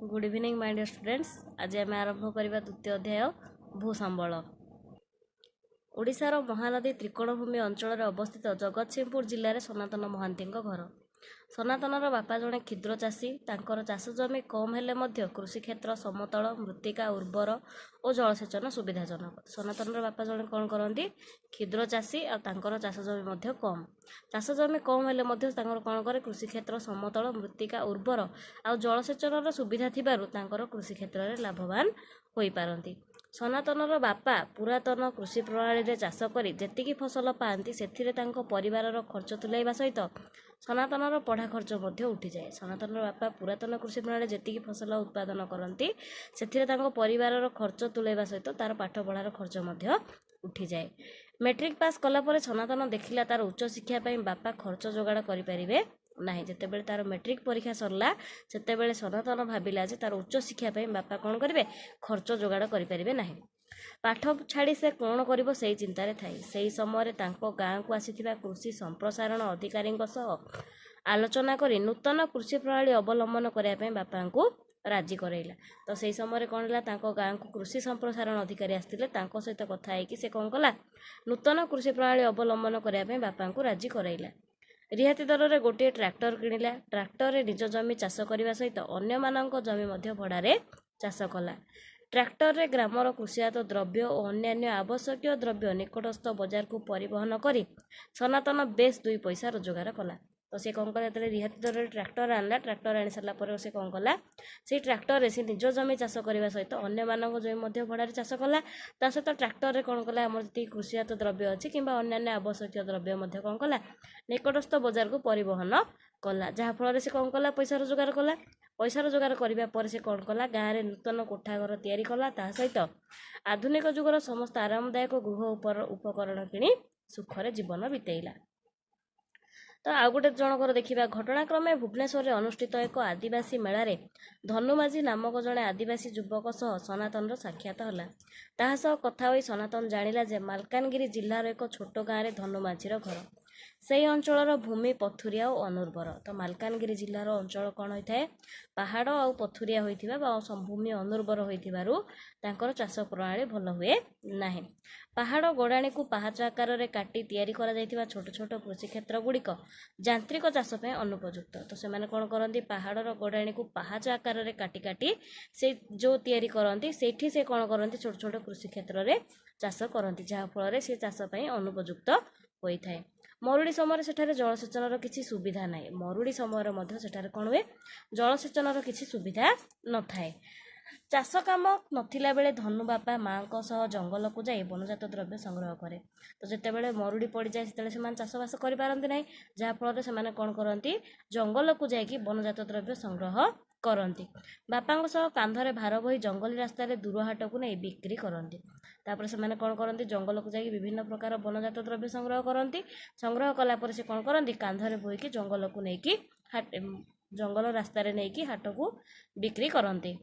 Good evening my dear students. आज आम आरंभ करवा द्वितीय अध्याय भूसंबल। ओडिशार महानदी त्रिकोणभूमि अंचल अवस्थित जगतसिंहपुर जिले में सनातन महांती घर। सनातनर बापा जड़े क्षुद्र चाषी। तांकर चाष जमी कम हेले मध्य कृषि क्षेत्र समतल, मृत्तिका उर्वर और जलसेचन सुविधाजनक। सनातनर बापा जड़े कौन करती, क्षुद्र चाषी और चाष जमी कम। चाष जमी कम हेले मध्य कौन करे, कृषि क्षेत्र समतल, मृत्तिका उर्वर और जलसेचन सुविधा थिबारु तांकर कृषि क्षेत्र में लाभवान होई पारंती। सनातनर बापा पुरातन कृषि प्रणाली चाष करी जेतिकी फसल पाती से परिवार खर्च तुलाइबा सहित सनातनर पढ़ा खर्च उठी जाए। सनातनर बापा पुरातन कृषि प्रणाली जेतिकी फसल उत्पादन करती से परिवार खर्च तुलाइबा सहित तार पाठ पढ़ार खर्च उठी जाए। मैट्रिक पास कलापर सनातन देखिला तार उच्च शिक्षा बापा खर्च जोगाड़ करें नहीं। जितेबाला तार मैट्रिक परीक्षा सरला सेतेबेले सनातन भाविला जे तार उच्च शिक्षा बापा कौन करेंगे, खर्च जोगाड़ करें नहीं। पाठ छाड़ी से कौन कर से चिंतार थाई। से समय गाँव को आसीथिबा कृषि संप्रसारण अधिकारी आलोचना करी नूतन कृषि प्रणाली अवलंबन करने बापा को राजी कराइला। तो से समय कौन है, गाँव को कृषि संप्रसारण अधिकारी आसते सहित कथा से कौन कला, नूतन कृषि प्रणाली अवलंबन करने बापा को राजी कराइला। रिहाती दर में गोटे ट्रैक्टर किणिला। ट्रैक्टर निज जमी चाष करने सहित अन्य मानक जमी भड़ारे चाष कला। ट्रैक्टर रे ग्रामर कृषिजात द्रव्य और अन्य आवश्यक द्रव्य निकटस्थ बजार को परिवहन करी सनातन बेस 2 पैसा रोजगार कला। तो से कौन कला, रिहाती दर में ट्रैक्टर आनला। ट्रैक्टर आनी सारा पर से कौन कला, से ट्रैक्टर से निज जमी चाष करने सहित अन्य मानक जमी भड़ारे चाष कला। ता सहित ट्रैक्टर कौन कला, आम जी कृषिजात द्रव्य अच्छी कि अन्य आवश्यक द्रव्य कौन कला, निकटस्थ बजार को परिवहन कला। जहाँफल से कौन कला, पैसा रोजगार कला। पैसा रोजगार करने पर से कौन कला, गाँव में नूतन कोठा घर तैयारी कला। ता सहित आधुनिक जुगर समस्त आरामदायक गृह उपकरण किणी सुखरे जीवन बितेला। तो आउ गोटे जनकर देखा घटनाक्रमे भुवनेश्वर अनुष्ठित एक आदिवासी मेलारे धनुमाझी नामक जड़े आदिवासी युवक सह सनातन साक्षात है। तासह कथा होई सनातन जानिला जे मालकानगिरी जिल्लार एक छोट गाँव में धनुमाझीर घर। से अंचल भूमि पथुरिया और अनुर्वर। तो मालकानगिरी जिलार अंचल कौन होता है, पहाड़ और पथुरिया होता भूमि अनुर्वर होकर चाष प्रणाली भल हुए ना। पहाड़ गड़ाणी को पहाच आकार में काटी तैयारी करा जायतिबा छोट छोट कृषि क्षेत्र गुड़िक यांत्रिक चाष अनुपयुक्त। तो से कौन करती, पहाड़र गड़ाणी को पहाच आकार में काटी काटी से जो तैयारी करती से कौन करती छोट छोट कृषि क्षेत्र में चाष करती, जहाँफल से चाष अनुपयुक्त होता है। मरुड़ी समय सेठारे जलसेचन किसी सुविधा ना। मरुड़ी समय सेठारे कौन हुए, जलसेचन किसी सुविधा न थाए। चाष कम नथिला बेले धनु बापा माँ सह जंगल को जाई वनजात द्रव्य संग्रह करे। तो जितेबाला मरुड़ी पड़ जाए से चाषबास करपारती ना, जहाँफल से कौन करती, जंगल को जाकि वनजात द्रव्य संग्रह करती। बापा सह कांधरे भार बही जंगली रास्तार दूर हाट को नहीं बिक्री करती। तापर से कौन करती, जंगल को जाकि विभिन्न प्रकार वनजात द्रव्य संग्रह करती। संग्रह कलापर से कौन करती, कांधरे बोईकी जंगल को लेकिन जंगल रास्तार नहीं हाट को बिक्री करती।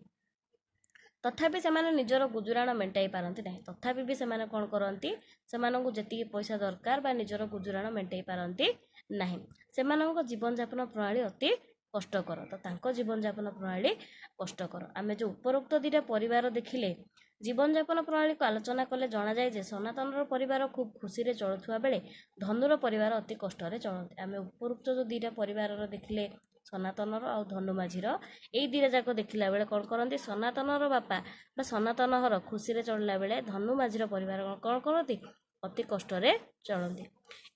तथापि से निजर गुजुराण मेटाई पारती ना। तथापि भी से कौन करती, से जी पैसा दरकार बा निजर गुजुराण मेटाई पारती ना। से जीवन जापन प्रणाली अति कष्टकर। तो तांको जीवन जापन प्रणाली कष्टकर। आमे जो उपरोक्त दुईटा परिवार देखिले जीवन जापन प्रणाली को आलोचना कले जना जाए जे सनातनर परिवार खूब खुशी रे चलुवा बेले धनुर परिवार अति कष्ट चलते। आमे उपरोक्त जो दुईटा परिवार देखिले सनातनर और धनुमाझीर यही दुईटा जाक देखला बेले कौन करती, सनातनर बापा सनातन हर खुशी रे चलला बेले धनुमाझीर परिवार कौन करती, अति कष्ट चलती।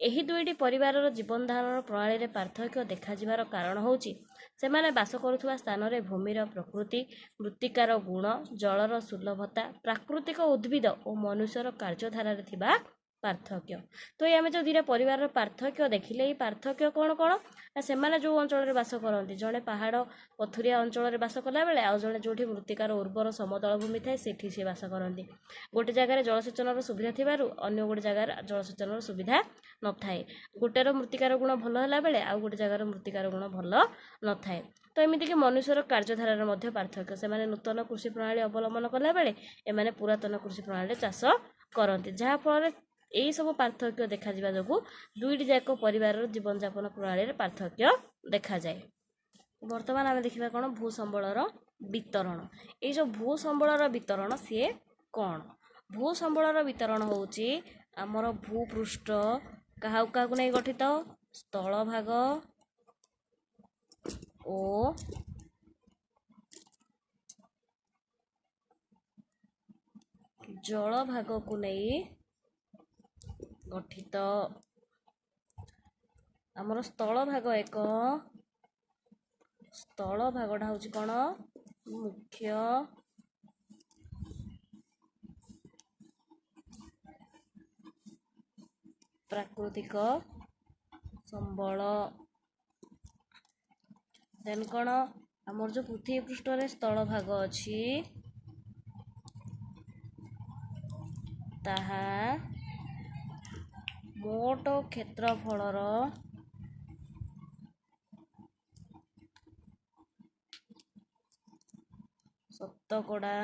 यही दुईटी परिवार जीवन धारण प्रणाली रे पार्थक्य देखाଯିबार कारण होउची सेमाने बास करुवा स्थान रे भूमिर प्रकृति, मृत्तिकार गुण, जलर सुलभता, प्राकृतिक उद्भिद और मनुष्यर कार्यधारा थिबा पार्थक्य। तो ये आम जो दुईटा परिवार पार्थक्य देखिले पार्थक्य कौन कौन ना, से जो अंचल बास करती जड़े पहाड़ पथुरिया अंचल बास कला बेले आउ जड़े जो मृत्तिकार उर्वर समतल भूमि थाए सेठी से बास करती। गोटे जगार जलसेचन सुविधा थिबारु अन्य गोटे जगार जलसेचन सुविधा न थाए। गोटेर मृत्तिकार गुण भल है बेले आउ गोटे जगार मृत्तिकार गुण भल न थाए। तो एमतीक मनुष्यर कार्यधारार पार्थक्य, से नूतन कृषि प्रणाली अवलंबन कला बेले एमाने पुरातन कृषि प्रणाली चाष करती, जहाँफल यही सब पार्थक्य देखा जो दुईटी जाक परिवार जीवन जापन प्रणाली पार्थक्य देखा जाए। ବର୍ତ୍ତମାନ ଆମେ ଦେଖିବା କ'ଣ ଭୂସମ୍ବଳର ବିତରଣ। ଏଇ ଯେଉଁ ଭୂସମ୍ବଳର ବିତରଣ ସିଏ କ'ଣ? ଭୂସମ୍ବଳର ବିତରଣ ହେଉଛି ଆମର ଭୂପୃଷ୍ଠ କାହାକୁ କାହାକୁ ନେଇ ଗଠିତ, ସ୍ଥଳଭାଗ ଓ ଜଳଭାଗକୁ ନେଇ ଗଠିତ। ଆମର ସ୍ଥଳଭାଗ ସ୍ଥଳଭାଗଟା ହେଉଛି କ'ଣ? ମୁଖ୍ୟ ପ୍ରାକୃତିକ ସମ୍ବଳ। ଦେନ୍ କ'ଣ? ଆମର ଯେଉଁ ପୃଥିବୀ ପୃଷ୍ଠରେ ସ୍ଥଳଭାଗ ଅଛି ତାହା ମୋଟ କ୍ଷେତ୍ରଫଳର ଶତକଡ଼ା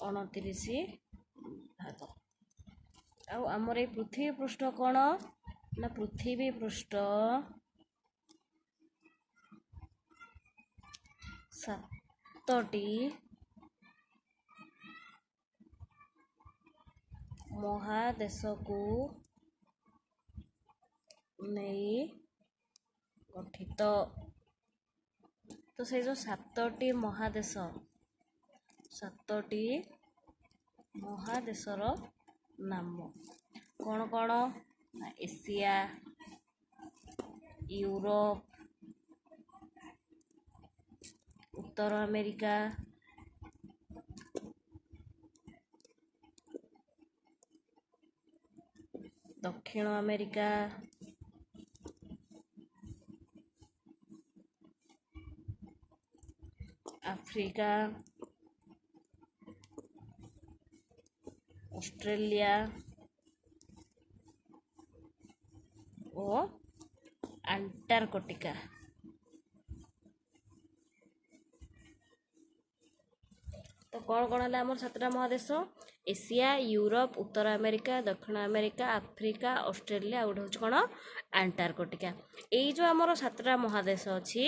29 ଭାଗ। ଆଉ ଆମର ଏଇ ପୃଥିବୀ ପୃଷ୍ଠ କ'ଣ ନା ପୃଥିବୀ ପୃଷ୍ଠ 7ଟି ମହାଦେଶକୁ ନେଇ ଗଠିତ। ତ ସେଇ ଯେଉଁ 7ଟି ମହାଦେଶର ନାମ କ'ଣ କ'ଣ? ନା ଏସିଆ, ୟୁରୋପ, ଉତ୍ତର ଆମେରିକା, ଦକ୍ଷିଣ ଆମେରିକା, ଆଫ୍ରିକା, ଅଷ୍ଟ୍ରେଲିଆ ଓ ଆଣ୍ଟାର୍କଟିକା। ତ କ'ଣ କ'ଣ ହେଲା ଆମର 7ଟା ମହାଦେଶ? ଏସିଆ, ୟୁରୋପ, ଉତ୍ତର ଆମେରିକା, ଦକ୍ଷିଣ ଆମେରିକା, ଆଫ୍ରିକା, ଅଷ୍ଟ୍ରେଲିଆ, ଆଉ ଗୋଟେ ହେଉଛି କ'ଣ? ଆଣ୍ଟାର୍କଟିକା। ଏଇ ଯେଉଁ ଆମର 7ଟା ମହାଦେଶ ଅଛି,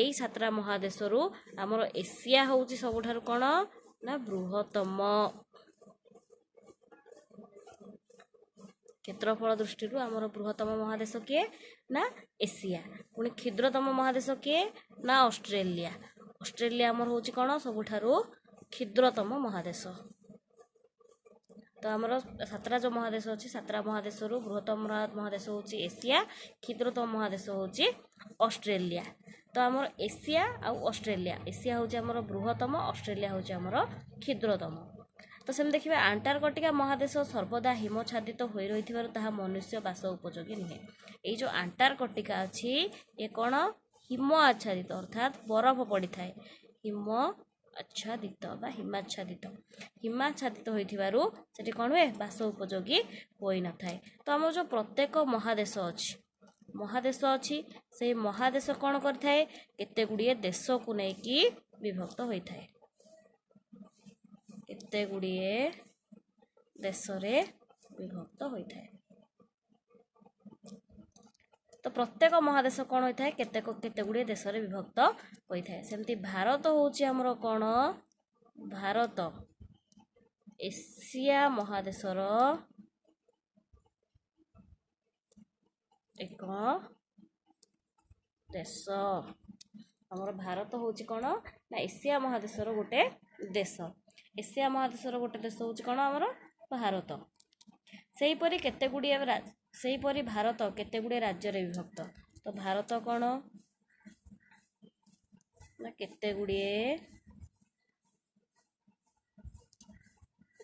ଏଇ 7ଟା ମହାଦେଶରୁ ଆମର ଏସିଆ ହେଉଛି ସବୁଠାରୁ କ'ଣ ନା ବୃହତ୍ତମ। କ୍ଷେତ୍ରଫଳ ଦୃଷ୍ଟିରୁ ଆମର ବୃହତ୍ତମ ମହାଦେଶ କିଏ ନା ଏସିଆ। ପୁଣି କ୍ଷୁଦ୍ରତମ ମହାଦେଶ କିଏ ନା ଅଷ୍ଟ୍ରେଲିଆ। ଅଷ୍ଟ୍ରେଲିଆ ଆମର ହେଉଛି କ'ଣ ସବୁଠାରୁ କ୍ଷୁଦ୍ରତମ ମହାଦେଶ। ତ ଆମର 7ଟା ଯେଉଁ ମହାଦେଶ ଅଛି 7ଟା ମହାଦେଶରୁ ବୃହତ୍ତମ ମହାଦେଶ ହେଉଛି ଏସିଆ, କ୍ଷୁଦ୍ରତମ ମହାଦେଶ ହେଉଛି ଅଷ୍ଟ୍ରେଲିଆ। ତ ଆମର ଏସିଆ ଆଉ ଅଷ୍ଟ୍ରେଲିଆ, ଏସିଆ ହେଉଛି ଆମର ବୃହତ୍ତମ, ଅଷ୍ଟ୍ରେଲିଆ ହେଉଛି ଆମର କ୍ଷୁଦ୍ରତମ। ତ ସେମିତି ଦେଖିବା ଆଣ୍ଟାର୍କଟିକା ମହାଦେଶ ସର୍ବଦା ହିମଚ୍ଛାଦିତ ହୋଇ ରହିଥିବାରୁ ତାହା ମନୁଷ୍ୟ ବାସ ଉପଯୋଗୀ ନୁହେଁ। ଏଇ ଯେଉଁ ଆଣ୍ଟାର୍କଟିକା ଅଛି ଏ କ'ଣ ହିମ ଆଚ୍ଛାଦିତ, ଅର୍ଥାତ୍ ବରଫ ପଡ଼ିଥାଏ। ହିମ ଆଚ୍ଛାଦିତ ବା ହିମାଚ୍ଛାଦିତ ହୋଇଥିବାରୁ ସେଠି କ'ଣ ହୁଏ ବାସ ଉପଯୋଗୀ ହୋଇନଥାଏ। ତ ଆମର ଯେଉଁ ପ୍ରତ୍ୟେକ ମହାଦେଶ ଅଛି ସେଇ ମହାଦେଶ କ'ଣ କରିଥାଏ? କେତେ ଗୁଡ଼ିଏ ଦେଶକୁ ନେଇକି ବିଭକ୍ତ ହୋଇଥାଏ। କେତେ ଗୁଡ଼ିଏ ଦେଶରେ ବିଭକ୍ତ ହୋଇଥାଏ। ତ ପ୍ରତ୍ୟେକ ମହାଦେଶ କ'ଣ ହୋଇଥାଏ? କେତେ ଗୁଡ଼ିଏ ଦେଶରେ ବିଭକ୍ତ ହୋଇଥାଏ। ସେମିତି ଭାରତ ହେଉଛି ଆମର କ'ଣ? ଭାରତ ଏସିଆ ମହାଦେଶର ଏକ ଦେଶ। ଆମର ଭାରତ ହେଉଛି କ'ଣ ନା ଏସିଆ ମହାଦେଶର ଗୋଟେ ଦେଶ। ଏସିଆ ମହାଦେଶର ଗୋଟେ ଦେଶ ହେଉଛି କ'ଣ ଆମର ଭାରତ। ସେହିପରି ଭାରତ କେତେ ଗୁଡ଼ିଏ ରାଜ୍ୟରେ ବିଭକ୍ତ। ତ ଭାରତ କ'ଣ ନା କେତେ ଗୁଡ଼ିଏ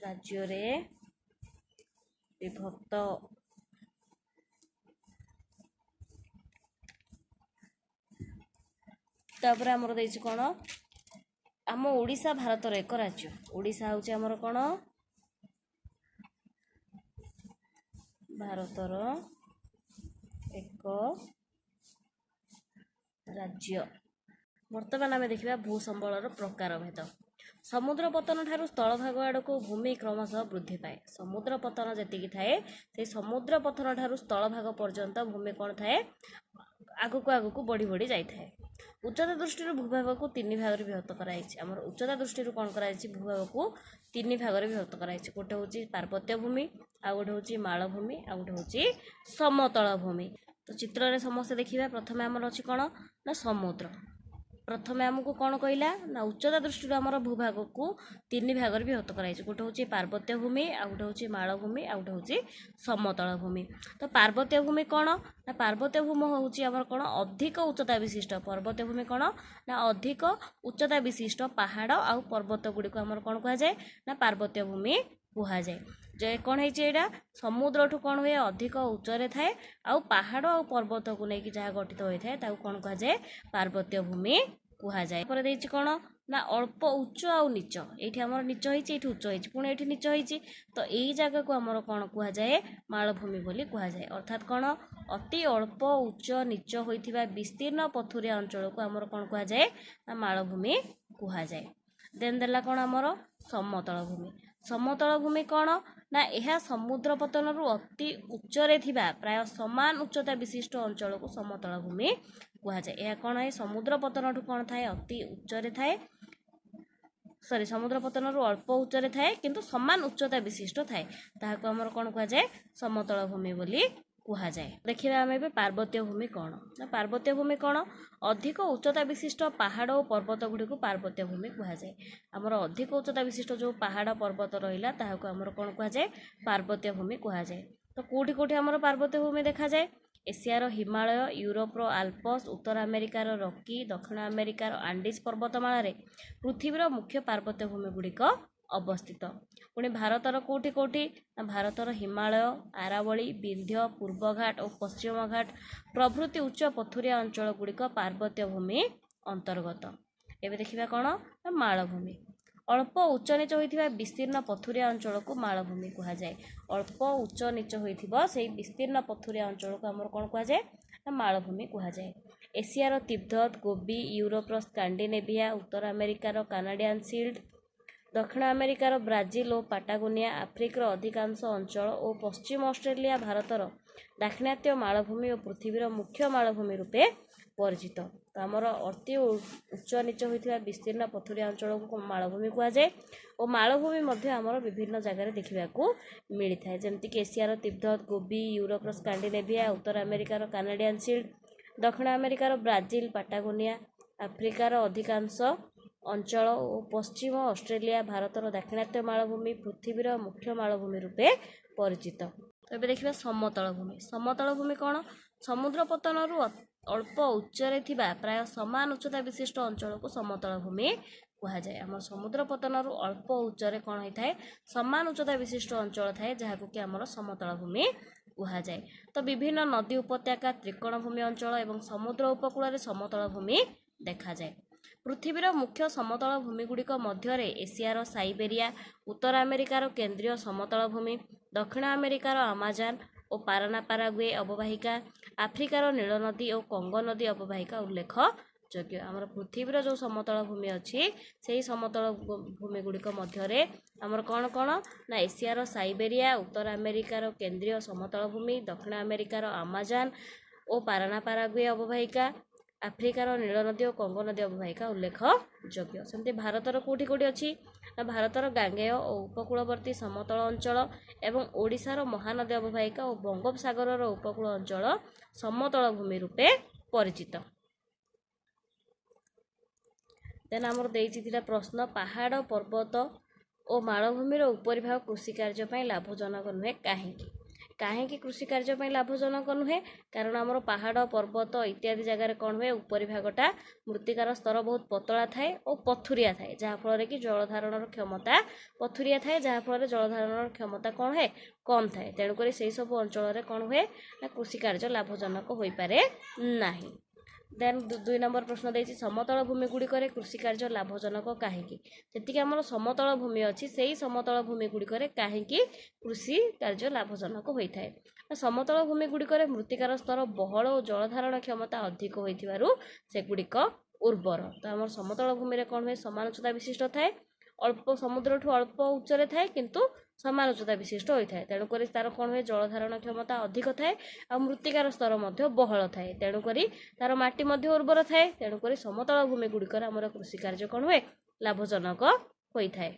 ରାଜ୍ୟରେ ବିଭକ୍ତ। ତାପରେ ଆମର ଦେଇଛି କ'ଣ? ଆମ ଓଡ଼ିଶା ଭାରତର ଏକ ରାଜ୍ୟ। ଓଡ଼ିଶା ହେଉଛି ଆମର କ'ଣ? ଭାରତର ଏକ ରାଜ୍ୟ। ବର୍ତ୍ତମାନ ଆମେ ଦେଖିବା ଭୂସମ୍ବଳର ପ୍ରକାରଭେଦ। ସମୁଦ୍ର ପତନ ଠାରୁ ସ୍ଥଳଭାଗ ଆଡ଼କୁ ଭୂମି କ୍ରମଶଃ ବୃଦ୍ଧି ପାଏ। ସମୁଦ୍ର ପତନ ଯେତିକି ଥାଏ ସେଇ ସମୁଦ୍ର ପତନ ଠାରୁ ସ୍ଥଳଭାଗ ପର୍ଯ୍ୟନ୍ତ ଭୂମି କ'ଣ ଥାଏ? ଆଗକୁ ଆଗକୁ ବଢ଼ି ବଢ଼ି ଯାଇଥାଏ। ଉଚ୍ଚତା ଦୃଷ୍ଟିରୁ ଭୂଭାଗକୁ ତିନି ଭାଗରେ ବିଭକ୍ତ କରାଯାଇଛି। ଆମର ଉଚ୍ଚତା ଦୃଷ୍ଟିରୁ କ'ଣ କରାଯାଇଛି, ଭୂଭାଗକୁ ତିନି ଭାଗରେ ବିଭକ୍ତ କରାଯାଇଛି। ଗୋଟେ ହେଉଛି ପାର୍ବତ୍ୟ ଭୂମି, ଆଉ ଗୋଟେ ହେଉଛି ମାଳଭୂମି, ଆଉ ଗୋଟେ ହେଉଛି ସମତଳ ଭୂମି। ତ ଚିତ୍ରରେ ସମସ୍ତେ ଦେଖିବା। ପ୍ରଥମେ ଆମର ଅଛି କ'ଣ ନା ସମୁଦ୍ର। ପ୍ରଥମେ ଆମକୁ କ'ଣ କହିଲା ନା ଉଚ୍ଚତା ଦୃଷ୍ଟିରୁ ଆମର ଭୂଭାଗକୁ ତିନି ଭାଗରେ ବିଭକ୍ତ କରାଯାଇଛି। ଗୋଟେ ହେଉଛି ପାର୍ବତ୍ୟ ଭୂମି, ଆଉ ଗୋଟେ ହେଉଛି ମାଳଭୂମି, ଆଉ ଗୋଟେ ହେଉଛି ସମତଳ ଭୂମି। ତ ପାର୍ବତ୍ୟ ଭୂମି କ'ଣ ନା ପାର୍ବତ୍ୟ ଭୂମି ହେଉଛି ଆମର କ'ଣ ଅଧିକ ଉଚ୍ଚତା ବିଶିଷ୍ଟ। ପାର୍ବତ୍ୟ ଭୂମି କ'ଣ ନା ଅଧିକ ଉଚ୍ଚତା ବିଶିଷ୍ଟ ପାହାଡ଼ ଆଉ ପର୍ବତ ଗୁଡ଼ିକୁ ଆମର କ'ଣ କୁହାଯାଏ ନା ପାର୍ବତ୍ୟ ଭୂମି କୁହାଯାଏ। ଯେ କ'ଣ ହେଇଛି ଏଇଟା ସମୁଦ୍ରଠୁ କ'ଣ ହୁଏ ଅଧିକ ଉଚ୍ଚରେ ଥାଏ, ଆଉ ପାହାଡ଼ ଆଉ ପର୍ବତକୁ ନେଇକି ଯାହା ଗଠିତ ହୋଇଥାଏ ତାକୁ କ'ଣ କୁହାଯାଏ ପାର୍ବତ୍ୟ ଭୂମି କୁହାଯାଏ। ପରେ ଦେଇଛି କ'ଣ ନା ଅଳ୍ପ ଉଚ୍ଚ ଆଉ ନିଚ। ଏଇଠି ଆମର ନିଚ ହେଇଛି, ଏଇଠି ଉଚ୍ଚ ହେଇଛି, ପୁଣି ଏଇଠି ନିଚ ହେଇଛି। ତ ଏଇ ଜାଗାକୁ ଆମର କ'ଣ କୁହାଯାଏ ମାଳଭୂମି ବୋଲି କୁହାଯାଏ। ଅର୍ଥାତ୍ କ'ଣ ଅତି ଅଳ୍ପ ଉଚ୍ଚ ନିଚ ହୋଇଥିବା ବିସ୍ତୀର୍ଣ୍ଣ ପଥୁରିଆ ଅଞ୍ଚଳକୁ ଆମର କ'ଣ କୁହାଯାଏ ନା ମାଳଭୂମି କୁହାଯାଏ। ଦେନ୍ ଦେଲା କ'ଣ ଆମର ସମତଳ ଭୂମି। ସମତଳ ଭୂମି କ'ଣ ନା ଏହା ସମୁଦ୍ର ପତନରୁ ଅତି ଉଚ୍ଚରେ ଥିବା ପ୍ରାୟ ସମାନ ଉଚ୍ଚତା ବିଶିଷ୍ଟ ଅଞ୍ଚଳକୁ ସମତଳ ଭୂମି କୁହାଯାଏ। ଏହା କ'ଣ ଏ ସମୁଦ୍ର ପତନଠୁ କ'ଣ ଥାଏ ଅତି ଉଚ୍ଚରେ ଥାଏ, ସମୁଦ୍ର ପତନରୁ ଅଳ୍ପ ଉଚ୍ଚରେ ଥାଏ କିନ୍ତୁ ସମାନ ଉଚ୍ଚତା ବିଶିଷ୍ଟ ଥାଏ, ତାହାକୁ ଆମର କ'ଣ କୁହାଯାଏ ସମତଳ ଭୂମି ବୋଲି କୁହାଯାଏ। ଦେଖିବା ଆମେ ଏବେ ପାର୍ବତ୍ୟ ଭୂମି କ'ଣ ନା ପାର୍ବତ୍ୟ ଭୂମି କ'ଣ ଅଧିକ ଉଚ୍ଚତା ବିଶିଷ୍ଟ ପାହାଡ଼ ଓ ପର୍ବତ ଗୁଡ଼ିକୁ ପାର୍ବତ୍ୟ ଭୂମି କୁହାଯାଏ। ଆମର ଅଧିକ ଉଚ୍ଚତା ବିଶିଷ୍ଟ ଯେଉଁ ପାହାଡ଼ ପର୍ବତ ରହିଲା ତାହାକୁ ଆମର କ'ଣ କୁହାଯାଏ ପାର୍ବତ୍ୟ ଭୂମି କୁହାଯାଏ। ତ କେଉଁଠି କେଉଁଠି ଆମର ପାର୍ବତ୍ୟ ଭୂମି ଦେଖାଯାଏ, ଏସିଆର ହିମାଳୟ, ୟୁରୋପର ଆଲପସ୍, ଉତ୍ତର ଆମେରିକାର ରକି, ଦକ୍ଷିଣ ଆମେରିକାର ଆଣ୍ଡିସ୍ ପର୍ବତମାଳାରେ ପୃଥିବୀର ମୁଖ୍ୟ ପାର୍ବତ୍ୟ ଭୂମି ଗୁଡ଼ିକ ଅବସ୍ଥିତ। ପୁଣି ଭାରତର କେଉଁଠି କେଉଁଠି ନା ଭାରତର ହିମାଳୟ, ଆରାବଳୀ, ବିନ୍ଧ୍ୟ, ପୂର୍ବଘାଟ ଓ ପଶ୍ଚିମଘାଟ ପ୍ରଭୃତି ଉଚ୍ଚ ପଥୁରିଆ ଅଞ୍ଚଳ ଗୁଡ଼ିକ ପାର୍ବତ୍ୟ ଭୂମି ଅନ୍ତର୍ଗତ। ଏବେ ଦେଖିବା କ'ଣ ନା ମାଳଭୂମି। ଅଳ୍ପ ଉଚ୍ଚ ନିଚ ହୋଇଥିବା ବିସ୍ତୀର୍ଣ୍ଣ ପଥୁରିଆ ଅଞ୍ଚଳକୁ ମାଳଭୂମି କୁହାଯାଏ। ଅଳ୍ପ ଉଚ୍ଚ ନିଚ ହୋଇଥିବ ସେଇ ବିସ୍ତୀର୍ଣ୍ଣ ପଥୁରିଆ ଅଞ୍ଚଳକୁ ଆମର କ'ଣ କୁହାଯାଏ ନା ମାଳଭୂମି କୁହାଯାଏ। ଏସିଆର ତିବ୍ଦତ, ଗୋବି, ୟୁରୋପର ସ୍କାଣ୍ଡିନେଭିଆ, ଉତ୍ତର ଆମେରିକାର କାନାଡ଼ିଆନ୍ ସିଲ୍ଡ, ଦକ୍ଷିଣ ଆମେରିକାର ବ୍ରାଜିଲ ଓ ପାଟାଗୋନିଆ, ଆଫ୍ରିକାର ଅଧିକାଂଶ ଅଞ୍ଚଳ ଓ ପଶ୍ଚିମ ଅଷ୍ଟ୍ରେଲିଆ ଭାରତର ଦାକ୍ଷିଣାତ୍ୟ ମାଳଭୂମି ଓ ପୃଥିବୀର ମୁଖ୍ୟ ମାଳଭୂମି ରୂପେ ପରିଚିତ। ତ ଆମର ଅତି ଉଚ୍ଚ ନିଚ ହୋଇଥିବା ବିସ୍ତୀର୍ଣ୍ଣ ପଥୁରିଆ ଅଞ୍ଚଳକୁ ମାଳଭୂମି କୁହାଯାଏ ଓ ମାଳଭୂମି ମଧ୍ୟ ଆମର ବିଭିନ୍ନ ଜାଗାରେ ଦେଖିବାକୁ ମିଳିଥାଏ, ଯେମିତିକି ଏସିଆର ତିବ୍ଦତ, ଗୋବି, ୟୁରୋପର ସ୍କାଣ୍ଡିନେଭିଆ, ଉତ୍ତର ଆମେରିକାର କାନାଡ଼ିଆନ୍ ସିଲ୍ଡ, ଦକ୍ଷିଣ ଆମେରିକାର ବ୍ରାଜିଲ, ପାଟାଗୋନିଆ, ଆଫ୍ରିକାର ଅଧିକାଂଶ ଅଞ୍ଚଳ ଓ ପଶ୍ଚିମ ଅଷ୍ଟ୍ରେଲିଆ ଭାରତର ଦାକ୍ଷିଣାତ୍ୟ ମାଳଭୂମି ପୃଥିବୀର ମୁଖ୍ୟ ମାଳଭୂମି ରୂପେ ପରିଚିତ। ତ ଏବେ ଦେଖିବା ସମତଳ ଭୂମି। ସମତଳ ଭୂମି କ'ଣ ସମୁଦ୍ର ପତନରୁ ଅଳ୍ପ ଉଚ୍ଚରେ ଥିବା ପ୍ରାୟ ସମାନ ଉଚ୍ଚତା ବିଶିଷ୍ଟ ଅଞ୍ଚଳକୁ ସମତଳ ଭୂମି କୁହାଯାଏ। ଆମର ସମୁଦ୍ର ପତନରୁ ଅଳ୍ପ ଉଚ୍ଚରେ କ'ଣ ହୋଇଥାଏ ସମାନ ଉଚ୍ଚତା ବିଶିଷ୍ଟ ଅଞ୍ଚଳ ଥାଏ, ଯାହାକୁ କି ଆମର ସମତଳ ଭୂମି କୁହାଯାଏ। ତ ବିଭିନ୍ନ ନଦୀ ଉପତ୍ୟକା, ତ୍ରିକୋଣ ଭୂମି ଅଞ୍ଚଳ ଏବଂ ସମୁଦ୍ର ଉପକୂଳରେ ସମତଳ ଭୂମି ଦେଖାଯାଏ। ପୃଥିବୀର ମୁଖ୍ୟ ସମତଳ ଭୂମି ଗୁଡ଼ିକ ମଧ୍ୟରେ ଏସିଆର ସାଇବେରିଆ, ଉତ୍ତର ଆମେରିକାର କେନ୍ଦ୍ରୀୟ ସମତଳ ଭୂମି, ଦକ୍ଷିଣ ଆମେରିକାର ଆମାଜନ ଓ ପାରାନାପାରାଗୁଏ ଅବବାହିକା, ଆଫ୍ରିକାର ନୀଳନଦୀ ଓ କଙ୍ଗୋ ନଦୀ ଅବବାହିକା ଉଲ୍ଲେଖଯୋଗ୍ୟ। ଆମର ପୃଥିବୀର ଯେଉଁ ସମତଳ ଭୂମି ଅଛି ସେହି ସମତଳ ଭୂମି ଗୁଡ଼ିକ ମଧ୍ୟରେ ଆମର କ'ଣ କ'ଣ ନା ଏସିଆର ସାଇବେରିଆ, ଉତ୍ତର ଆମେରିକାର କେନ୍ଦ୍ରୀୟ ସମତଳ ଭୂମି, ଦକ୍ଷିଣ ଆମେରିକାର ଆମାଜନ ଓ ପାରାନାପାରାଗୁଏ ଅବବାହିକା, ଆଫ୍ରିକାର ନୀଳନଦୀ ଓ କଙ୍ଗୋ ନଦୀ ଅବବାହିକା ଉଲ୍ଲେଖଯୋଗ୍ୟ। ସେମିତି ଭାରତର କେଉଁଠି କେଉଁଠି ଅଛି ନା ଭାରତର ଗାଙ୍ଗେୟ ଓ ଉପକୂଳବର୍ତ୍ତୀ ସମତଳ ଅଞ୍ଚଳ ଏବଂ ଓଡ଼ିଶାର ମହାନଦୀ ଅବବାହିକା ଓ ବଙ୍ଗୋପସାଗରର ଉପକୂଳ ଅଞ୍ଚଳ ସମତଳ ଭୂମି ରୂପେ ପରିଚିତ। ଦେନ୍ ଆମର ଦେଇଛି ଦୁଇଟା ପ୍ରଶ୍ନ, ପାହାଡ଼, ପର୍ବତ ଓ ମାଳଭୂମିର ଉପରି ଭାଗ କୃଷି କାର୍ଯ୍ୟ ପାଇଁ ଲାଭଜନକ ନୁହେଁ କାହିଁକି? କାହିଁକି କୃଷି କାର୍ଯ୍ୟ ପାଇଁ ଲାଭଜନକ ନୁହେଁ? କାରଣ ଆମର ପାହାଡ଼, ପର୍ବତ ଇତ୍ୟାଦି ଜାଗାରେ କ'ଣ ହୁଏ ଉପରି ଭାଗଟା ମୃତ୍ତିକାର ସ୍ତର ବହୁତ ପତଳା ଥାଏ ଓ ପଥୁରିଆ ଥାଏ, ଯାହାଫଳରେ କି ଜଳଧାରଣର କ୍ଷମତା ପଥୁରିଆ ଥାଏ, ଯାହାଫଳରେ ଜଳଧାରଣର କ୍ଷମତା କ'ଣ ହୁଏ କମ୍ ଥାଏ। ତେଣୁକରି ସେହି ସବୁ ଅଞ୍ଚଳରେ କ'ଣ ହୁଏ ନା କୃଷି କାର୍ଯ୍ୟ ଲାଭଜନକ ହୋଇପାରେ ନାହିଁ। ଦେନ୍ 2 ନମ୍ବର ପ୍ରଶ୍ନ ଦେଇଛି, ସମତଳ ଭୂମି ଗୁଡ଼ିକରେ କୃଷି କାର୍ଯ୍ୟ ଲାଭଜନକ କାହିଁକି? ଯେତିକି ଆମର ସମତଳ ଭୂମି ଅଛି ସେହି ସମତଳ ଭୂମି ଗୁଡ଼ିକରେ କାହିଁକି କୃଷି କାର୍ଯ୍ୟ ଲାଭଜନକ ହୋଇଥାଏ? ସମତଳ ଭୂମି ଗୁଡ଼ିକରେ ମୃତ୍ତିକାର ସ୍ତର ବହଳ ଓ ଜଳଧାରଣ କ୍ଷମତା ଅଧିକ ହୋଇଥିବାରୁ ସେଗୁଡ଼ିକ ଉର୍ବର। ତ ଆମର ସମତଳ ଭୂମିରେ କ'ଣ ହୁଏ ସମାନ ଉଚ୍ଚତା ବିଶିଷ୍ଟ ଥାଏ, ଅଳ୍ପ ସମୁଦ୍ରଠୁ ଅଳ୍ପ ଉଚ୍ଚରେ ଥାଏ କିନ୍ତୁ ସମାନ ଉଚ୍ଚତା ବିଶିଷ୍ଟ ହୋଇଥାଏ। ତେଣୁକରି ତାର କ'ଣ ହୁଏ, ଜଳଧାରଣ କ୍ଷମତା ଅଧିକ ଥାଏ ଆଉ ମୃତ୍ତିକାର ସ୍ତର ମଧ୍ୟ ବହଳ ଥାଏ। ତେଣୁକରି ତାର ମାଟି ମଧ୍ୟ ଉର୍ବର ଥାଏ। ତେଣୁକରି ସମତଳ ଭୂମି ଗୁଡ଼ିକରେ ଆମର କୃଷି କାର୍ଯ୍ୟ କ'ଣ ହୁଏ, ଲାଭଜନକ ହୋଇଥାଏ।